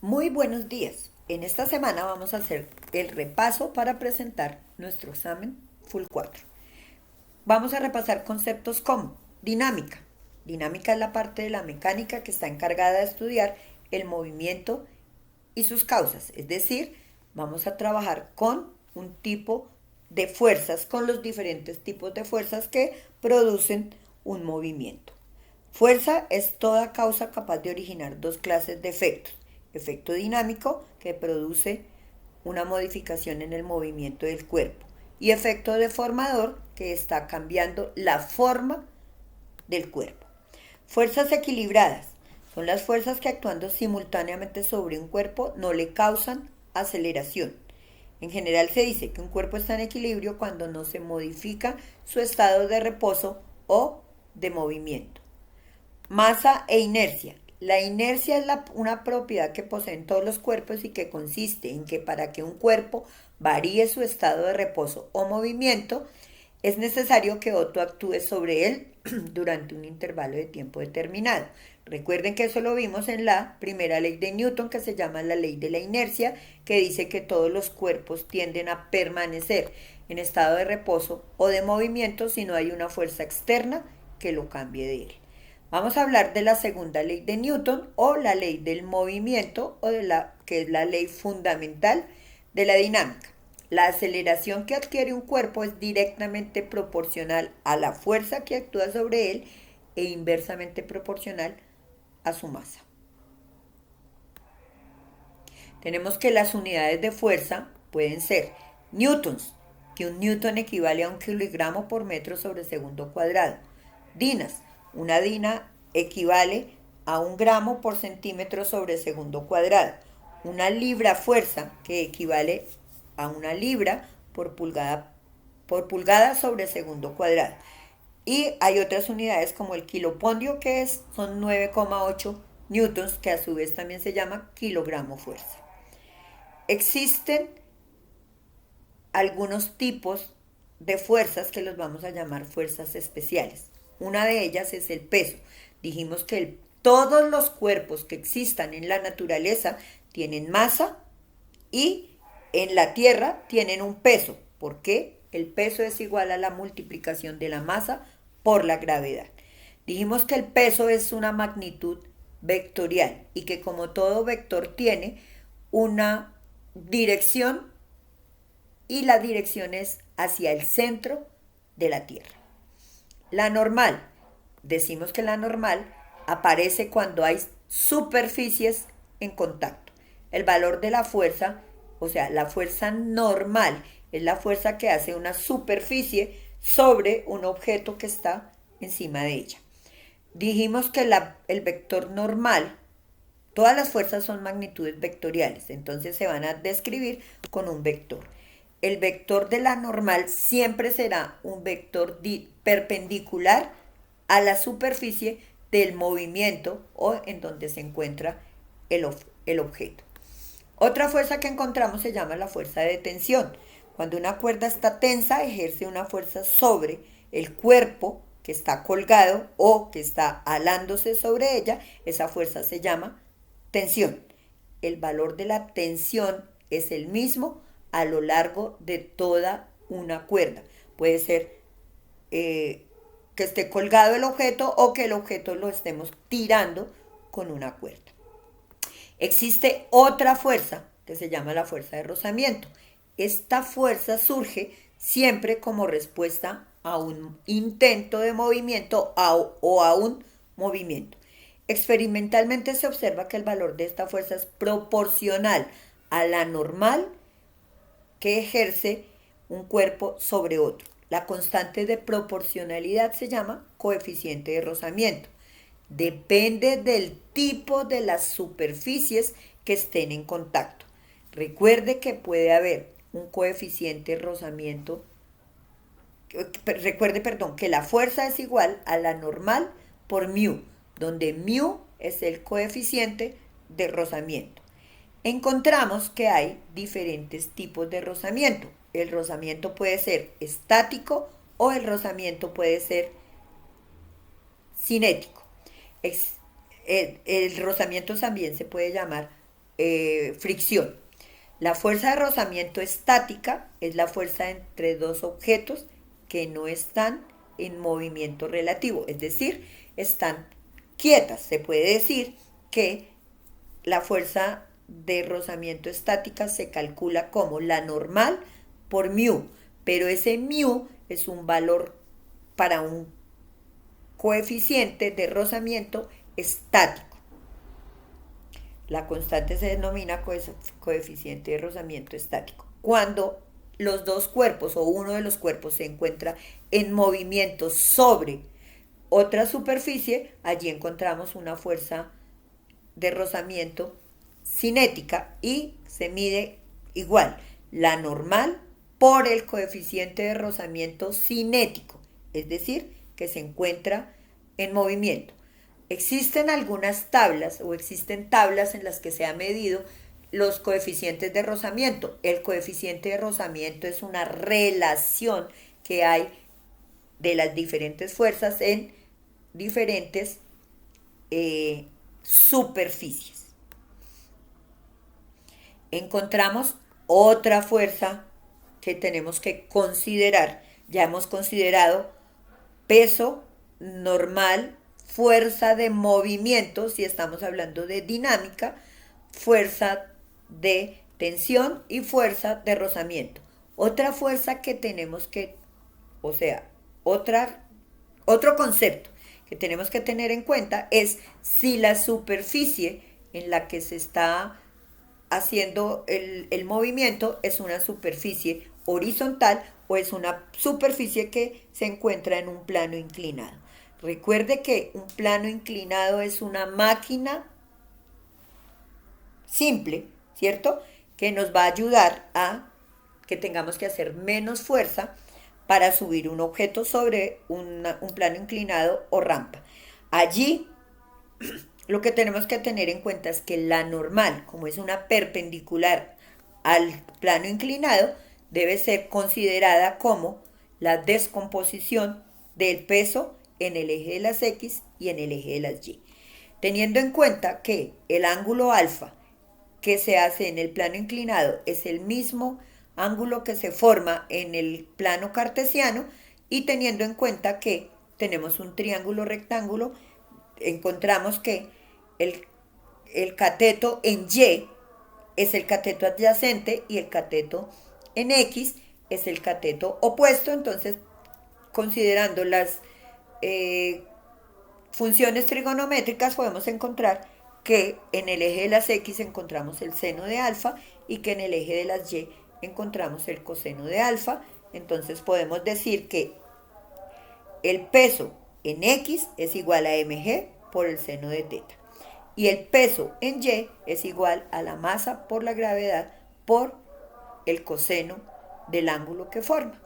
Muy buenos días. En esta semana vamos a hacer el repaso para presentar nuestro examen Full 4. Vamos a repasar conceptos como dinámica. Dinámica es la parte de la mecánica que está encargada de estudiar el movimiento y sus causas. Es decir, vamos a trabajar con un tipo de fuerzas, con los diferentes tipos de fuerzas que producen un movimiento. Fuerza es toda causa capaz de originar dos clases de efectos. Efecto dinámico, que produce una modificación en el movimiento del cuerpo. Y efecto deformador, que está cambiando la forma del cuerpo. Fuerzas equilibradas son las fuerzas que actuando simultáneamente sobre un cuerpo no le causan aceleración. En general se dice que un cuerpo está en equilibrio cuando no se modifica su estado de reposo o de movimiento. Masa e inercia. La inercia es una propiedad que poseen todos los cuerpos y que consiste en que para que un cuerpo varíe su estado de reposo o movimiento, es necesario que otro actúe sobre él durante un intervalo de tiempo determinado. Recuerden que eso lo vimos en la primera ley de Newton, que se llama la ley de la inercia, que dice que todos los cuerpos tienden a permanecer en estado de reposo o de movimiento si no hay una fuerza externa que lo cambie de él. Vamos a hablar de la segunda ley de Newton o la ley del movimiento o que es la ley fundamental de la dinámica. La aceleración que adquiere un cuerpo es directamente proporcional a la fuerza que actúa sobre él e inversamente proporcional a su masa. Tenemos que las unidades de fuerza pueden ser newtons, que un newton equivale a 1 kg por metro sobre segundo cuadrado. Dinas, una dina equivale a 1 gramo por centímetro sobre segundo cuadrado. Una libra fuerza, que equivale a 1 libra por pulgada sobre segundo cuadrado. Y hay otras unidades como el kilopondio, que son 9,8 newtons, que a su vez también se llama kilogramo fuerza. Existen algunos tipos de fuerzas que los vamos a llamar fuerzas especiales. Una de ellas es el peso. Dijimos que todos los cuerpos que existan en la naturaleza tienen masa y en la Tierra tienen un peso. ¿Por qué? El peso es igual a la multiplicación de la masa por la gravedad. Dijimos que el peso es una magnitud vectorial y que como todo vector tiene una dirección y la dirección es hacia el centro de la Tierra. La normal, decimos que la normal aparece cuando hay superficies en contacto. El valor de la fuerza, o sea, la fuerza normal, es la fuerza que hace una superficie sobre un objeto que está encima de ella. Dijimos que el vector normal, todas las fuerzas son magnitudes vectoriales, entonces se van a describir con un vector. El vector de la normal siempre será un vector perpendicular a la superficie del movimiento o en donde se encuentra el objeto. Otra fuerza que encontramos se llama la fuerza de tensión. Cuando una cuerda está tensa, ejerce una fuerza sobre el cuerpo que está colgado o que está alándose sobre ella. Esa fuerza se llama tensión. El valor de la tensión es el mismo a lo largo de toda una cuerda. Puede ser que esté colgado el objeto o que el objeto lo estemos tirando con una cuerda. Existe otra fuerza que se llama la fuerza de rozamiento. Esta fuerza surge siempre como respuesta a un intento de movimiento o a un movimiento. Experimentalmente se observa que el valor de esta fuerza es proporcional a la normal que ejerce un cuerpo sobre otro. La constante de proporcionalidad se llama coeficiente de rozamiento. Depende del tipo de las superficies que estén en contacto. Recuerde que puede haber un coeficiente de rozamiento. Recuerde, que la fuerza es igual a la normal por mu, donde mu es el coeficiente de rozamiento. Encontramos que hay diferentes tipos de rozamiento. El rozamiento puede ser estático o el rozamiento puede ser cinético. El rozamiento también se puede llamar fricción. La fuerza de rozamiento estática es la fuerza entre dos objetos que no están en movimiento relativo, es decir, están quietas. Se puede decir que la fuerza de rozamiento estática se calcula como la normal por mu, pero ese mu es un valor para un coeficiente de rozamiento estático. La constante se denomina coeficiente de rozamiento estático. Cuando los dos cuerpos o uno de los cuerpos se encuentra en movimiento sobre otra superficie, allí encontramos una fuerza de rozamiento cinética y se mide igual la normal por el coeficiente de rozamiento cinético, es decir, que se encuentra en movimiento. Existen algunas tablas o existen tablas en las que se ha medido los coeficientes de rozamiento. El coeficiente de rozamiento es una relación que hay de las diferentes fuerzas en diferentes superficies. Encontramos otra fuerza que tenemos que considerar. Ya hemos considerado peso normal, fuerza de movimiento, si estamos hablando de dinámica, fuerza de tensión y fuerza de rozamiento. Otra fuerza que tenemos que, o sea, otro concepto que tenemos que tener en cuenta es si la superficie en la que se está haciendo el movimiento es una superficie horizontal o es una superficie que se encuentra en un plano inclinado. Recuerde que un plano inclinado es una máquina simple, ¿cierto? Que nos va a ayudar a que tengamos que hacer menos fuerza para subir un objeto sobre un plano inclinado o rampa. Allí lo que tenemos que tener en cuenta es que la normal, como es una perpendicular al plano inclinado, debe ser considerada como la descomposición del peso en el eje de las X y en el eje de las Y. Teniendo en cuenta que el ángulo alfa que se hace en el plano inclinado es el mismo ángulo que se forma en el plano cartesiano, y teniendo en cuenta que tenemos un triángulo rectángulo, encontramos que el cateto en Y es el cateto adyacente y el cateto en X es el cateto opuesto. Entonces, considerando las funciones trigonométricas, podemos encontrar que en el eje de las X encontramos el seno de alfa y que en el eje de las Y encontramos el coseno de alfa. Entonces podemos decir que el peso en X es igual a mg por el seno de teta y el peso en Y es igual a la masa por la gravedad por el coseno del ángulo que forma.